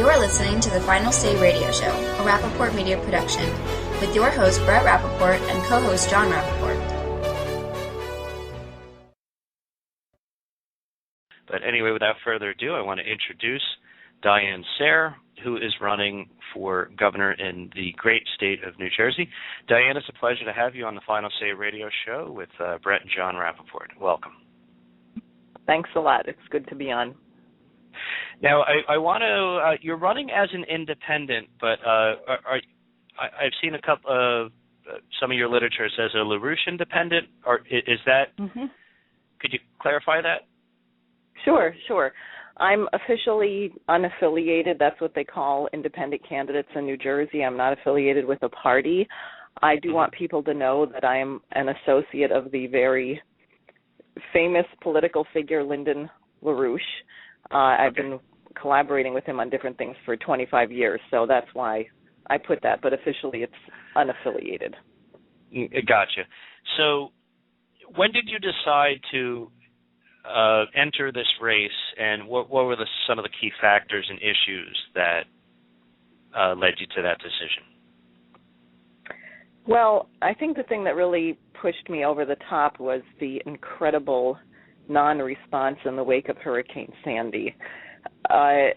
You are listening to the Final Say Radio Show, a Rappaport Media production, with your host Brett Rappaport and co-host John Rappaport. But anyway, without further ado, I want to introduce Diane Sare, who is running for governor in the great state of New Jersey. Diane, it's a pleasure to have you on the Final Say Radio Show with Brett and John Rappaport. Welcome. Thanks a lot. It's good to be on. Now, I want to. You're running as an independent, but I've seen a couple of some of your literature says a LaRouche independent. Or is that? Mm-hmm. Could you clarify that? Sure. I'm officially unaffiliated. That's what they call independent candidates in New Jersey. I'm not affiliated with a party. I do want people to know that I am an associate of the very famous political figure Lyndon LaRouche. I've been collaborating with him on different things for 25 years, so that's why I put that, but officially it's unaffiliated. Gotcha. So when did you decide to enter this race, and what were some of the key factors and issues that led you to that decision? Well, I think the thing that really pushed me over the top was the incredible non-response in the wake of Hurricane Sandy. The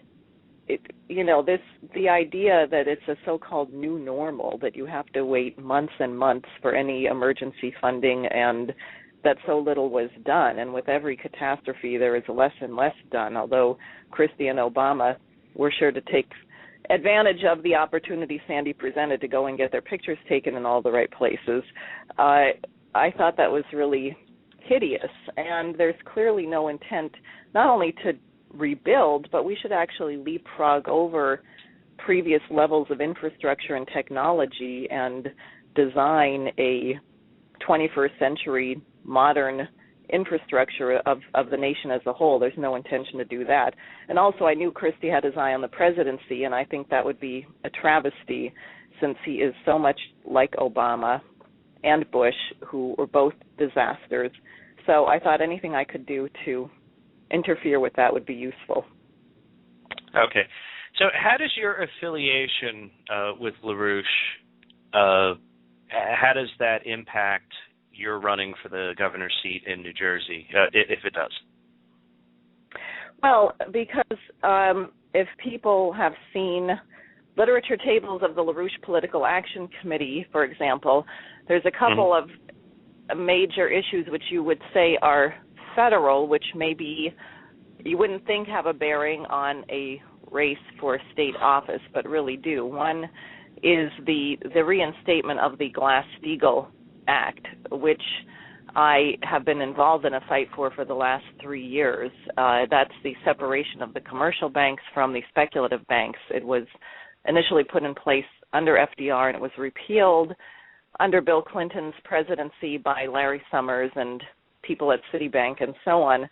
idea that it's a so-called new normal, that you have to wait months and months for any emergency funding, and that so little was done. And with every catastrophe, there is less and less done, although Christie and Obama were sure to take advantage of the opportunity Sandy presented to go and get their pictures taken in all the right places. I thought that was really hideous, and there's clearly no intent not only to rebuild, but we should actually leapfrog over previous levels of infrastructure and technology and design a 21st century modern infrastructure of the nation as a whole. There's no intention to do that. And also I knew Christie had his eye on the presidency, and I think that would be a travesty since he is so much like Obama and Bush, who were both disasters. So I thought anything I could do to interfere with that would be useful. Okay. So how does your affiliation with LaRouche, how does that impact your running for the governor's seat in New Jersey, if it does? Well, because if people have seen literature tables of the LaRouche Political Action Committee, for example, there's a couple of major issues which you would say are federal, which maybe you wouldn't think have a bearing on a race for state office, but really do. One is the reinstatement of the Glass-Steagall Act, which I have been involved in a fight for the last 3 years. That's the separation of the commercial banks from the speculative banks. It was initially put in place under FDR, and it was repealed under Bill Clinton's presidency by Larry Summers and people at Citibank and so on,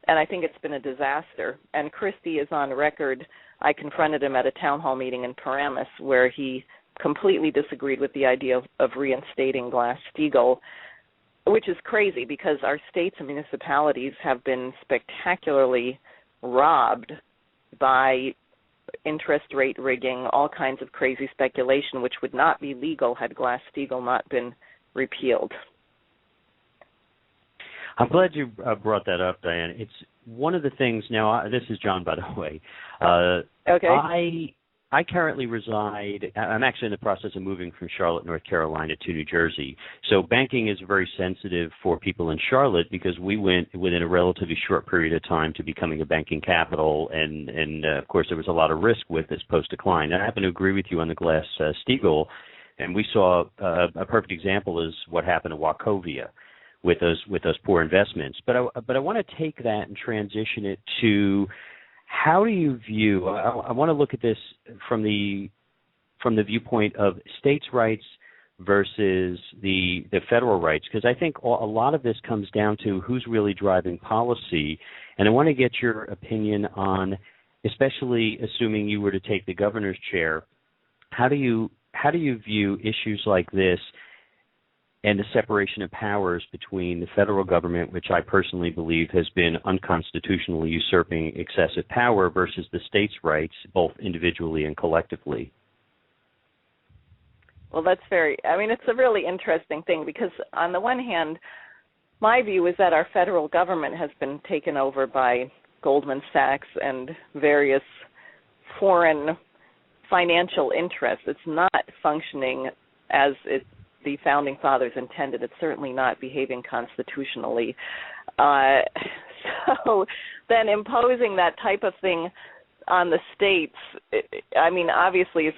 and I think it's been a disaster. And Christie is on record. I confronted him at a town hall meeting in Paramus where he completely disagreed with the idea of reinstating Glass-Steagall, which is crazy because our states and municipalities have been spectacularly robbed by interest rate rigging, all kinds of crazy speculation, which would not be legal had Glass-Steagall not been repealed. I'm glad you brought that up, Diane. It's one of the things. Now, this is John, by the way. Okay. I currently reside. I'm actually in the process of moving from Charlotte, North Carolina, to New Jersey. So banking is very sensitive for people in Charlotte because we went within a relatively short period of time to becoming a banking capital, and of course there was a lot of risk with this post-decline. And I happen to agree with you on the Glass-Steagall, and we saw a perfect example is what happened at Wachovia with those poor investments. But I want to take that and transition it to how do you view? I want to look at this from the viewpoint of states' rights versus the federal rights, because I think a lot of this comes down to who's really driving policy, and I want to get your opinion on, especially assuming you were to take the governor's chair, how do you view issues like this and the separation of powers between the federal government, which I personally believe has been unconstitutionally usurping excessive power, versus the states' rights, both individually and collectively. Well, it's a really interesting thing, because on the one hand, my view is that our federal government has been taken over by Goldman Sachs and various foreign financial interests. It's not functioning as the Founding Fathers intended. It's certainly not behaving constitutionally. So then imposing that type of thing on the states, obviously is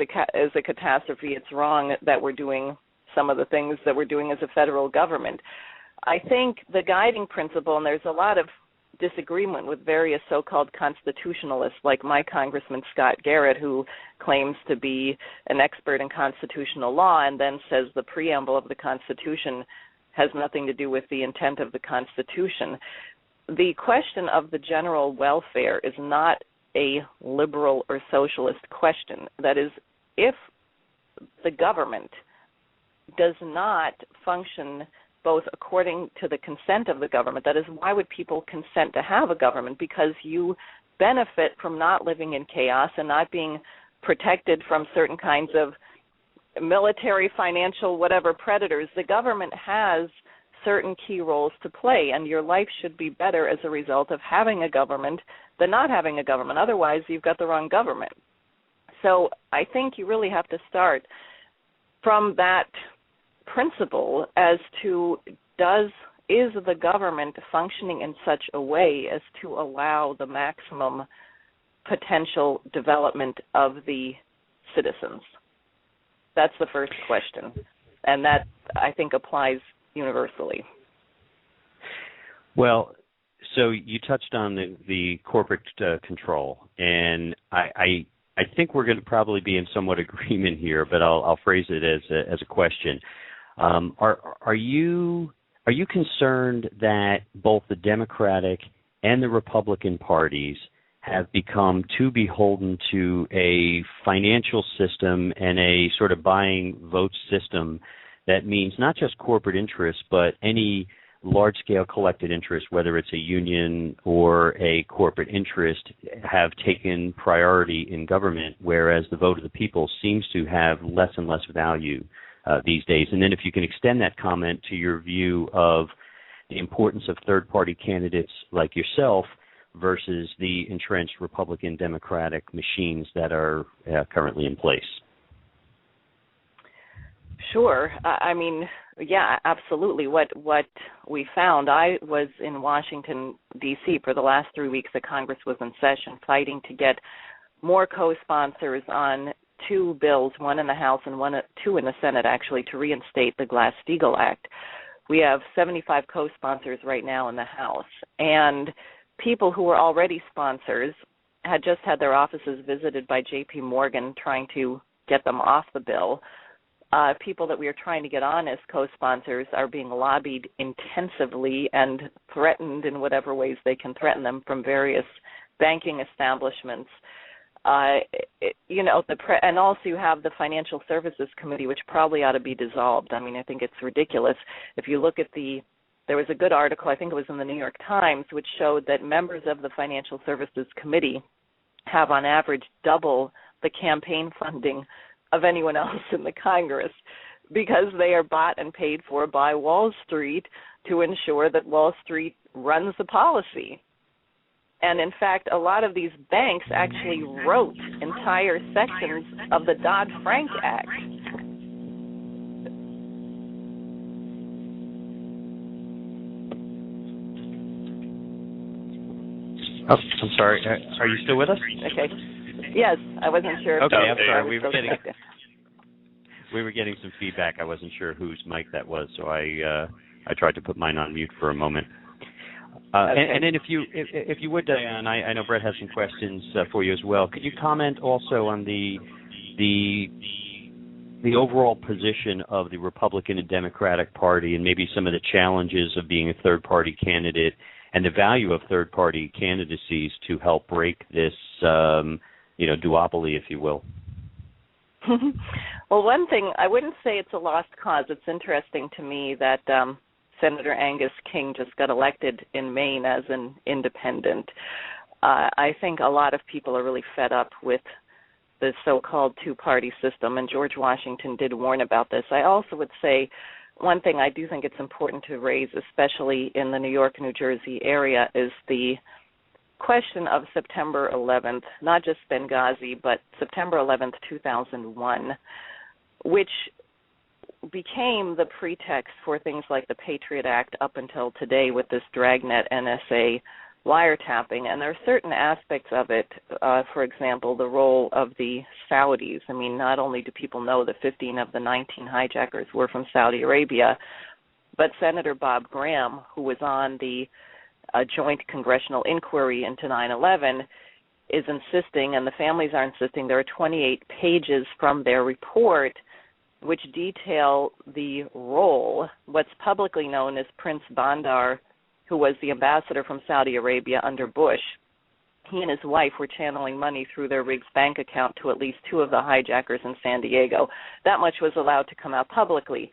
a catastrophe. It's wrong that we're doing some of the things that we're doing as a federal government. I think the guiding principle, and there's a lot of disagreement with various so-called constitutionalists, like my Congressman Scott Garrett, who claims to be an expert in constitutional law and then says the preamble of the Constitution has nothing to do with the intent of the Constitution. The question of the general welfare is not a liberal or socialist question. That is, if the government does not function both according to the consent of the government, that is, why would people consent to have a government? Because you benefit from not living in chaos and not being protected from certain kinds of military, financial, whatever predators. The government has certain key roles to play, and your life should be better as a result of having a government than not having a government. Otherwise, you've got the wrong government. So I think you really have to start from that principle as to is the government functioning in such a way as to allow the maximum potential development of the citizens? That's the first question, and that, I think, applies universally. Well, so you touched on the corporate control, and I think we're going to probably be in somewhat agreement here, but I'll phrase it as a question. Are you concerned that both the Democratic and the Republican parties have become too beholden to a financial system and a sort of buying vote system that means not just corporate interests, but any large-scale collected interest, whether it's a union or a corporate interest, have taken priority in government, whereas the vote of the people seems to have less and less value these days? And then if you can extend that comment to your view of the importance of third-party candidates like yourself versus the entrenched Republican Democratic machines that are currently in place. Sure. Yeah, absolutely. What we found, I was in Washington, D.C. for the last 3 weeks that Congress was in session, fighting to get more co-sponsors on two bills, one in the House and two in the Senate, actually, to reinstate the Glass-Steagall Act. We have 75 co-sponsors right now in the House, and people who were already sponsors had just had their offices visited by J.P. Morgan trying to get them off the bill. People that we are trying to get on as co-sponsors are being lobbied intensively and threatened in whatever ways they can threaten them from various banking establishments. And also you have the Financial Services Committee, which probably ought to be dissolved. I think it's ridiculous. If you look at there was a good article, I think it was in the New York Times, which showed that members of the Financial Services Committee have on average double the campaign funding of anyone else in the Congress, because they are bought and paid for by Wall Street to ensure that Wall Street runs the policy. And in fact, a lot of these banks actually wrote entire sections of the Dodd-Frank Act. Oh, I'm sorry. Are you still with us? Okay. Yes, I wasn't sure. Okay, I'm sorry. We were getting some feedback. I wasn't sure whose mic that was, so I tried to put mine on mute for a moment. Okay. And then if you would, Diane, I know Brett has some questions for you as well. Could you comment also on the overall position of the Republican and Democratic Party, and maybe some of the challenges of being a third-party candidate and the value of third-party candidacies to help break this duopoly, if you will? Well, one thing, I wouldn't say it's a lost cause. It's interesting to me that Senator Angus King just got elected in Maine as an independent. I think a lot of people are really fed up with the so-called two-party system, and George Washington did warn about this. I also would say one thing I do think it's important to raise, especially in the New York, New Jersey area, is the question of September 11th, not just Benghazi, but September 11th, 2001, which became the pretext for things like the Patriot Act up until today with this dragnet NSA wiretapping. And there are certain aspects of it, for example, the role of the Saudis. I mean, not only do people know that 15 of the 19 hijackers were from Saudi Arabia, but Senator Bob Graham, who was on the joint congressional inquiry into 9/11, is insisting, and the families are insisting, there are 28 pages from their report which detail the role, what's publicly known as Prince Bandar, who was the ambassador from Saudi Arabia under Bush. He and his wife were channeling money through their Riggs bank account to at least 2 of the hijackers in San Diego. That much was allowed to come out publicly.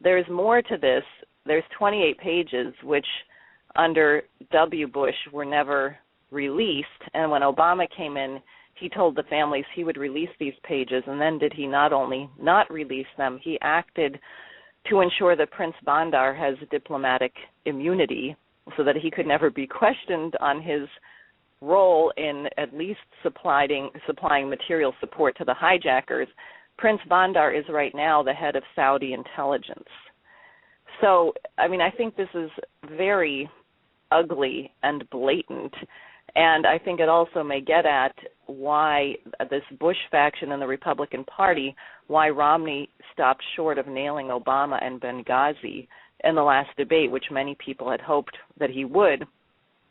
There's more to this. There's 28 pages which under W. Bush were never released, and when Obama came in, he told the families he would release these pages, and then did he not only not release them, he acted to ensure that Prince Bandar has diplomatic immunity so that he could never be questioned on his role in at least supplying material support to the hijackers. Prince Bandar is right now the head of Saudi intelligence. So, I mean, I think this is very ugly and blatant, and I think it also may get at why this Bush faction in the Republican Party, why Romney stopped short of nailing Obama and Benghazi in the last debate, which many people had hoped that he would,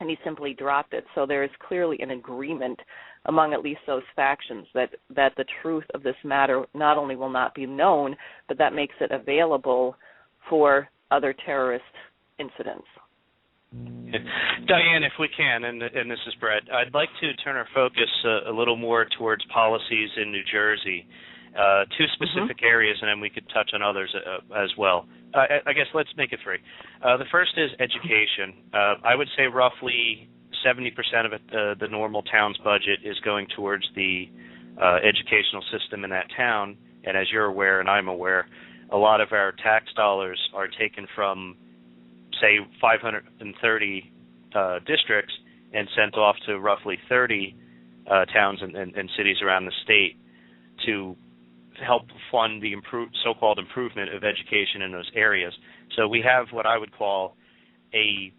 and he simply dropped it. So there is clearly an agreement among at least those factions that the truth of this matter not only will not be known, but that makes it available for other terrorist incidents. Diane, if we can, and this is Brett, I'd like to turn our focus a little more towards policies in New Jersey, 2 specific areas, and then we could touch on others as well. I guess let's make it 3. The first is education. I would say roughly 70% of it, the normal town's budget, is going towards the educational system in that town, and as you're aware and I'm aware, a lot of our tax dollars are taken from, say, 530 districts and sent off to roughly 30 towns and cities around the state to help fund the so-called improvement of education in those areas. So we have what I would call a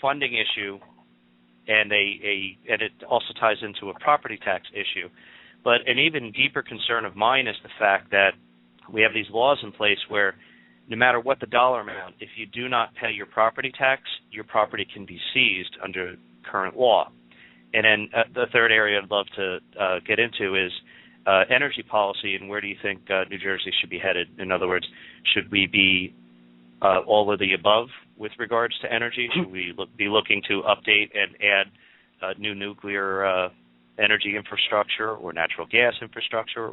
funding issue, and it also ties into a property tax issue. But an even deeper concern of mine is the fact that we have these laws in place where no matter what the dollar amount, if you do not pay your property tax, your property can be seized under current law. And then the third area I'd love to get into is energy policy, and where do you think New Jersey should be headed? In other words, should we be all of the above with regards to energy? Should we be looking to update and add new nuclear energy infrastructure or natural gas infrastructure?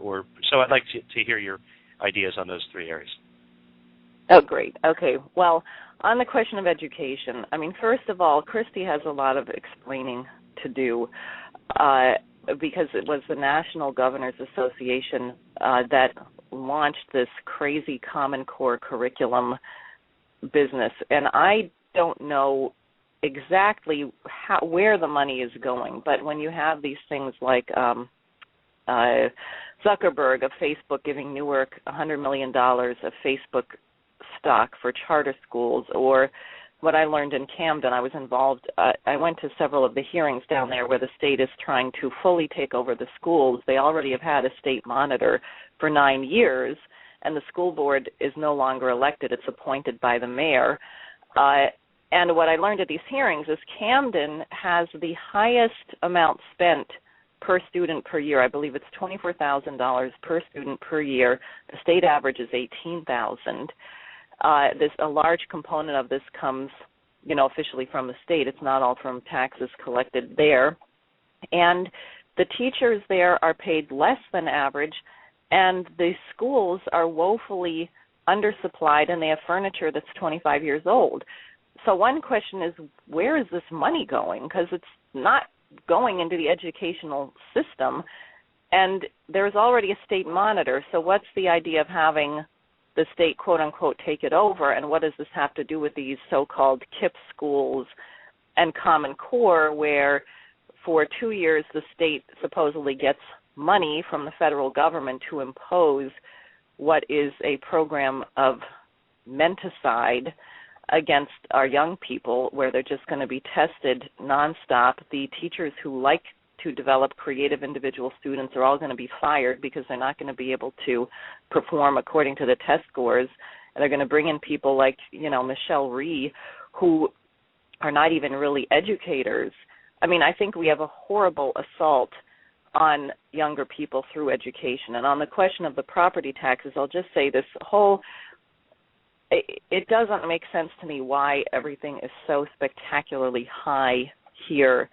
So I'd like to hear your ideas on those 3 areas. Oh, great. Okay. Well, on the question of education, I mean, first of all, Christie has a lot of explaining to do because it was the National Governors Association that launched this crazy Common Core curriculum business. And I don't know exactly where the money is going, but when you have these things like Zuckerberg of Facebook giving Newark $100 million of Facebook stock for charter schools, or what I learned in Camden, I was involved, I went to several of the hearings down there where the state is trying to fully take over the schools. They already have had a state monitor for 9 years, and the school board is no longer elected. It's appointed by the mayor. And what I learned at these hearings is Camden has the highest amount spent per student per year. I believe it's $24,000 per student per year. The state average is $18,000. A large component of this comes, officially from the state. It's not all from taxes collected there. And the teachers there are paid less than average, and the schools are woefully undersupplied, and they have furniture that's 25 years old. So one question is, where is this money going? Because it's not going into the educational system, and there's already a state monitor. So what's the idea of having the state, quote unquote, take it over, and what does this have to do with these so-called KIPP schools and Common Core, where for 2 years the state supposedly gets money from the federal government to impose what is a program of menticide against our young people, where they're just going to be tested nonstop. The teachers who like to develop creative individual students are all going to be fired because they're not going to be able to perform according to the test scores, and they're going to bring in people like, Michelle Rhee, who are not even really educators. I mean, I think we have a horrible assault on younger people through education. And on the question of the property taxes, I'll just say this it doesn't make sense to me why everything is so spectacularly high here.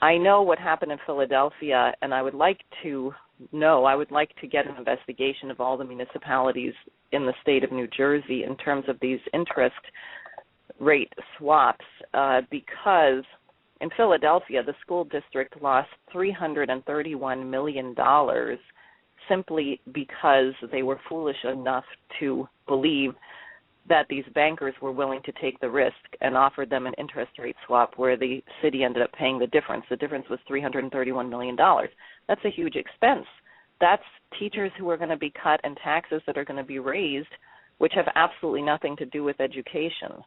I know what happened in Philadelphia, and I would like to get an investigation of all the municipalities in the state of New Jersey in terms of these interest rate swaps, because in Philadelphia, the school district lost $331 million simply because they were foolish enough to believe that these bankers were willing to take the risk and offered them an interest rate swap where the city ended up paying the difference. The difference was $331 million. That's a huge expense. That's teachers who are going to be cut and taxes that are going to be raised, which have absolutely nothing to do with education.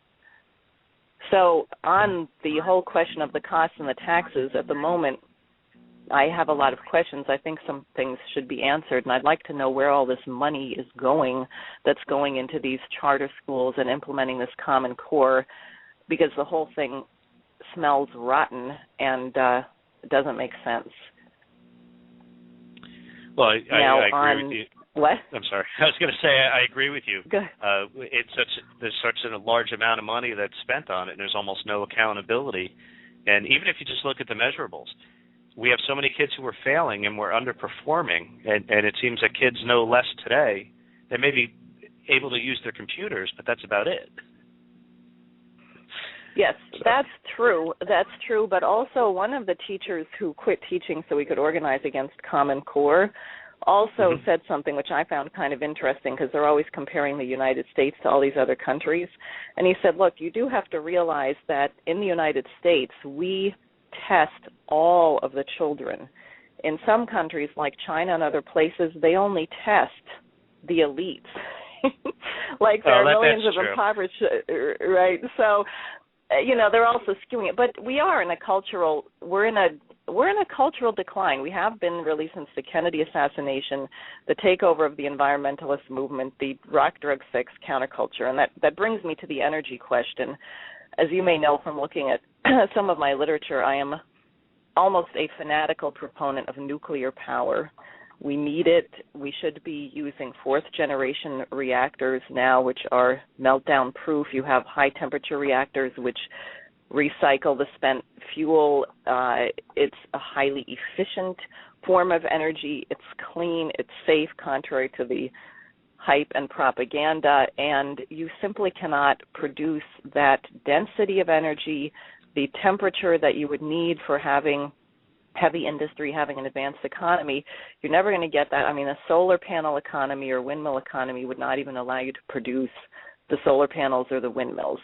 So on the whole question of the costs and the taxes, at the moment, I have a lot of questions. I think some things should be answered, and I'd like to know where all this money is going that's going into these charter schools and implementing this Common Core, because the whole thing smells rotten and it doesnn't make sense. Well, I agree with you. What? I'm sorry. I was going to say I agree with you. Good. There's such a large amount of money that's spent on it, and there's almost no accountability. And even if you just look at the measurables, we have so many kids who are failing and we're underperforming, and it seems that kids know less today. They may be able to use their computers, but that's about it. Yes, that's true. That's true. But also one of the teachers who quit teaching so we could organize against Common Core also said something which I found kind of interesting, because they're always comparing the United States to all these other countries. And he said, look, you do have to realize that in the United States, we test all of the children. In some countries like China and other places, they only test the elites. Like there are millions of impoverished, right? So, they're also skewing it. But we're in a cultural decline. We have been really since the Kennedy assassination, the takeover of the environmentalist movement, the rock, drug, sex counterculture. And that brings me to the energy question. As you may know from looking at some of my literature, I am almost a fanatical proponent of nuclear power. We need it. We should be using fourth-generation reactors now, which are meltdown-proof. You have high-temperature reactors, which recycle the spent fuel. It's a highly efficient form of energy. It's clean. It's safe, contrary to the hype and propaganda. And you simply cannot produce that density of energy, the temperature that you would need for having heavy industry, having an advanced economy. You're never going to get that. I mean, a solar panel economy or windmill economy would not even allow you to produce the solar panels or the windmills.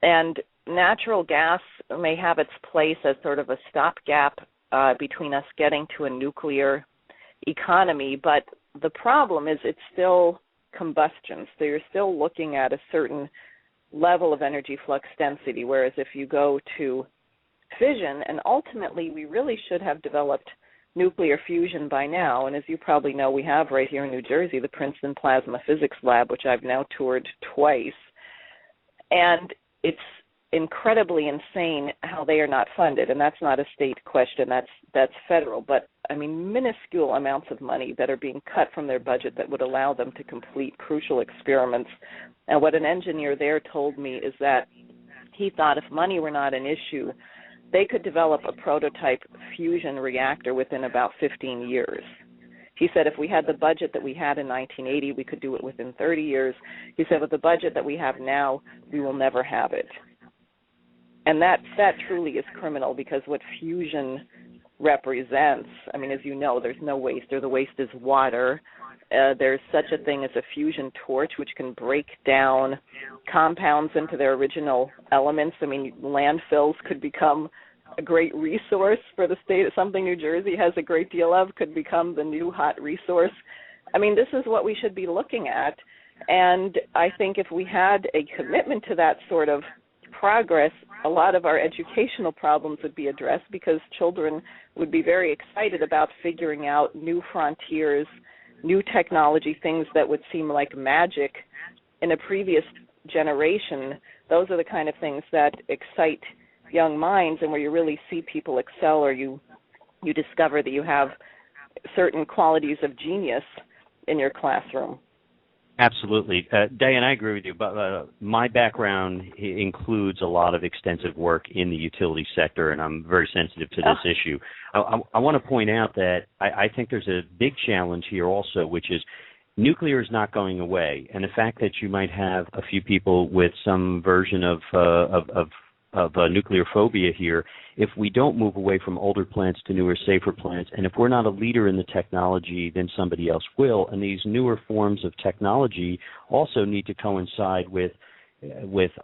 And natural gas may have its place as sort of a stopgap between us getting to a nuclear economy, but the problem is it's still combustion. So you're still looking at a certain level of energy flux density, whereas if you go to fission, and ultimately we really should have developed nuclear fusion by now, and as you probably know, we have right here in New Jersey the Princeton Plasma Physics Lab, which I've now toured twice, and it's incredibly insane how they are not funded, and that's not a state question, that's federal, but I mean minuscule amounts of money that are being cut from their budget that would allow them to complete crucial experiments. And what an engineer there told me is that he thought if money were not an issue, they could develop a prototype fusion reactor within about 15 years. He said if we had the budget that we had in 1980, we could do it within 30 years. He said with the budget that we have now, we will never have it. And that truly is criminal, because what fusion represents, I mean, as you know, there's no waste, or the waste is water. There's such a thing as a fusion torch, which can break down compounds into their original elements. I mean, landfills could become a great resource for the state. Something New Jersey has a great deal of could become the new hot resource. I mean, this is what we should be looking at. And I think if we had a commitment to that sort of progress, a lot of our educational problems would be addressed, because children would be very excited about figuring out new frontiers, new technology, things that would seem like magic in a previous generation. Those are the kind of things that excite young minds, and where you really see people excel, or you discover that you have certain qualities of genius in your classroom. Absolutely. Diane, I agree with you, but my background includes a lot of extensive work in the utility sector, and I'm very sensitive to this issue. I want to point out that I think there's a big challenge here also, which is nuclear is not going away, and the fact that you might have a few people with some version of nuclear phobia here, if we don't move away from older plants to newer, safer plants, and if we're not a leader in the technology, then somebody else will. And these newer forms of technology also need to coincide with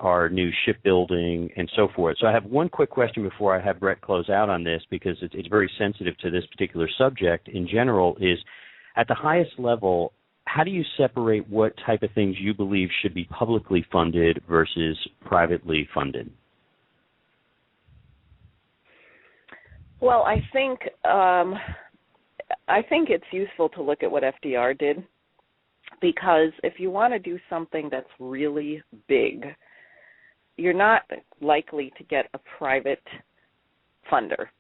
our new shipbuilding and so forth. So I have one quick question before I have Brett close out on this, because it's very sensitive to this particular subject in general, is at the highest level, how do you separate what type of things you believe should be publicly funded versus privately funded? Well, I think it's useful to look at what FDR did, because if you want to do something that's really big, you're not likely to get a private funder.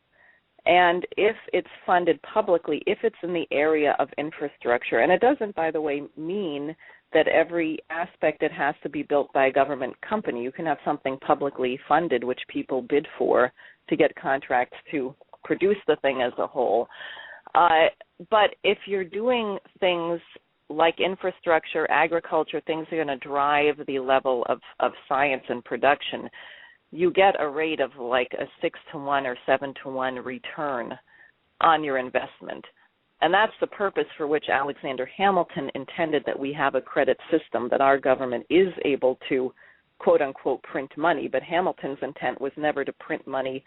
And if it's funded publicly, if it's in the area of infrastructure, and it doesn't, by the way, mean that every aspect it has to be built by a government company. You can have something publicly funded, which people bid for to get contracts to produce the thing as a whole. But if you're doing things like infrastructure, agriculture, things that are going to drive the level of science and production, you get a rate of like a 6-to-1 or 7-to-1 return on your investment. And that's the purpose for which Alexander Hamilton intended that we have a credit system, that our government is able to, quote unquote, print money. But Hamilton's intent was never to print money.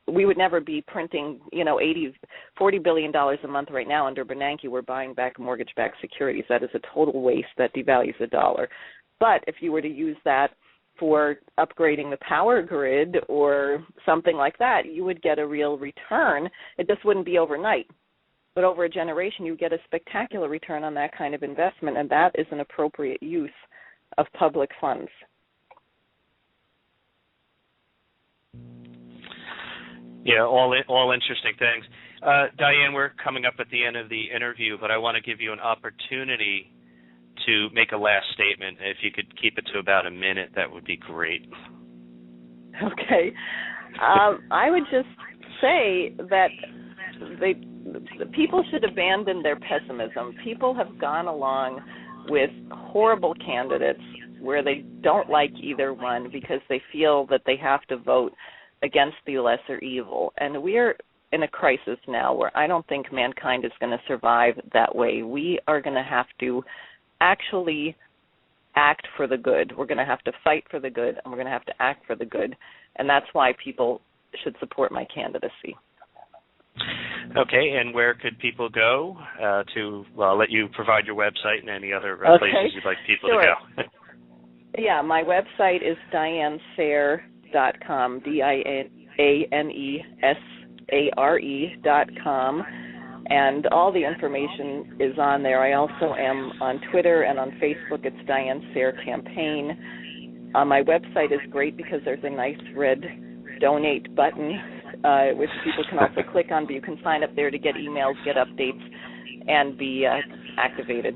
We would never be printing, $40 billion a month right now under Bernanke. We're buying back mortgage-backed securities. That is a total waste that devalues the dollar. But if you were to use that for upgrading the power grid or something like that, you would get a real return. It just wouldn't be overnight. But over a generation, you get a spectacular return on that kind of investment, and that is an appropriate use of public funds. Yeah, all interesting things. Diane, we're coming up at the end of the interview, but I want to give you an opportunity to make a last statement. If you could keep it to about a minute, that would be great. Okay. I would just say that people should abandon their pessimism. People have gone along with horrible candidates where they don't like either one because they feel that they have to vote against the lesser evil. And we're in a crisis now where I don't think mankind is going to survive that way. We are going to have to actually act for the good. We're going to have to fight for the good, and we're going to have to act for the good. And that's why people should support my candidacy. Okay, and where could people go I'll let you provide your website and any other places you'd like people to go. Yeah, my website is DianeSare.com, DianeSare.com, and all the information is on there. I also am on Twitter and on Facebook. It's Diane Sare Campaign. My website is great because there's a nice red donate button, which people can also click on, but you can sign up there to get emails, get updates, and be activated.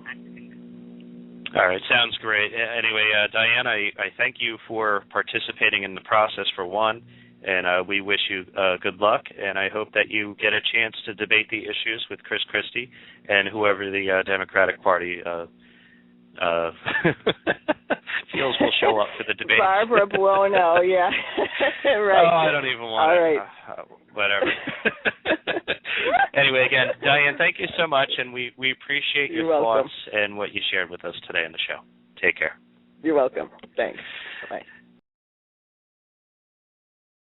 All right, sounds great. Anyway, Diane, I thank you for participating in the process, for one, And we wish you good luck, and I hope that you get a chance to debate the issues with Chris Christie and whoever the Democratic Party feels will show up for the debate. Barbara Buono, yeah. Right. Oh, I don't even want All to. right. Whatever. Anyway, again, Diane, thank you so much, and we appreciate your thoughts and what you shared with us today on the show. Take care. You're welcome. Thanks. Bye.